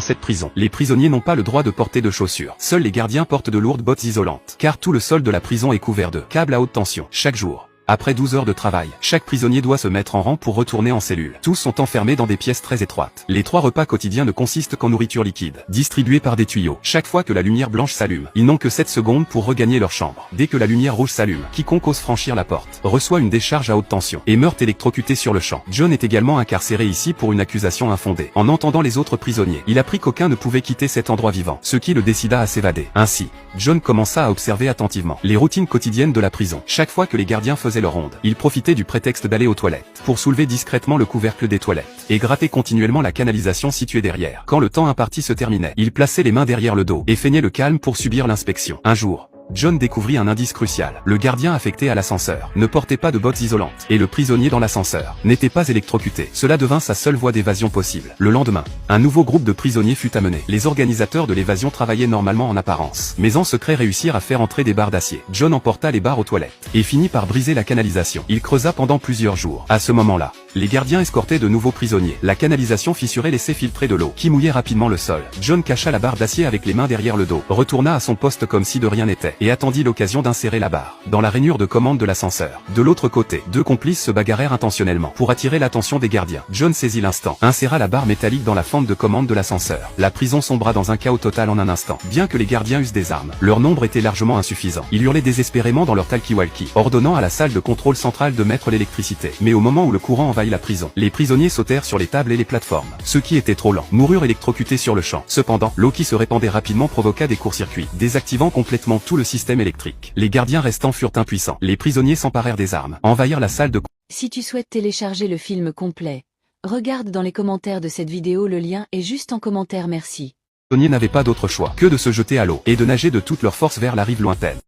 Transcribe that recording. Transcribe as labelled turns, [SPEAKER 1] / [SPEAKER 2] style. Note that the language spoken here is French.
[SPEAKER 1] cette prison. Les prisonniers n'ont pas le droit de porter de chaussures. Seuls les gardiens portent de lourdes bottes isolantes, car tout le sol de la prison est couvert de câbles à haute tension. Chaque jour, après 12 heures de travail, chaque prisonnier doit se mettre en rang pour retourner en cellule. Tous sont enfermés dans des pièces très étroites. Les 3 repas quotidiens ne consistent qu'en nourriture liquide, distribuée par des tuyaux. Chaque fois que la lumière blanche s'allume, ils n'ont que 7 secondes pour regagner leur chambre. Dès que la lumière rouge s'allume, quiconque ose franchir la porte reçoit une décharge à haute tension et meurt électrocuté sur le champ. John est également incarcéré ici pour une accusation infondée. En entendant les autres prisonniers, il apprit qu'aucun ne pouvait quitter cet endroit vivant, ce qui le décida à s'évader. Ainsi, John commença à observer attentivement les routines quotidiennes de la prison. Chaque fois que les gardiens faisaient leur ronde, il profitait du prétexte d'aller aux toilettes pour soulever discrètement le couvercle des toilettes et gratter continuellement la canalisation située derrière. Quand le temps imparti se terminait, il plaçait les mains derrière le dos et feignait le calme pour subir l'inspection. Un jour, John découvrit un indice crucial. Le gardien affecté à l'ascenseur ne portait pas de bottes isolantes et le prisonnier dans l'ascenseur n'était pas électrocuté. Cela devint sa seule voie d'évasion possible. Le lendemain, un nouveau groupe de prisonniers fut amené. Les organisateurs de l'évasion travaillaient normalement en apparence, mais en secret réussirent à faire entrer des barres d'acier. John emporta les barres aux toilettes et finit par briser la canalisation. Il creusa pendant plusieurs jours. À ce moment-là, les gardiens escortaient de nouveaux prisonniers. La canalisation fissurée laissait filtrer de l'eau qui mouillait rapidement le sol. John cacha la barre d'acier avec les mains derrière le dos, retourna à son poste comme si de rien n'était et attendit l'occasion d'insérer la barre dans la rainure de commande de l'ascenseur. De l'autre côté, 2 complices se bagarrèrent intentionnellement pour attirer l'attention des gardiens. John saisit l'instant, inséra la barre métallique dans la fente de commande de l'ascenseur. La prison sombra dans un chaos total en un instant. Bien que les gardiens eussent des armes, leur nombre était largement insuffisant. Ils hurlaient désespérément dans leur talkie-walkie, ordonnant à la salle de contrôle centrale de mettre l'électricité. Mais au moment où le courant envahit la prison, les prisonniers sautèrent sur les tables et les plateformes. Ceux qui étaient trop lents moururent électrocutés sur le champ. Cependant, l'eau qui se répandait rapidement provoqua des courts-circuits, désactivant complètement tout le système électrique. Les gardiens restants furent impuissants. Les prisonniers s'emparèrent des armes, envahirent la salle de...
[SPEAKER 2] Si tu souhaites télécharger le film complet, regarde dans les commentaires de cette vidéo, le lien est juste en commentaire. Merci.
[SPEAKER 1] Les prisonniers n'avaient pas d'autre choix que de se jeter à l'eau et de nager de toute leur force vers la rive lointaine.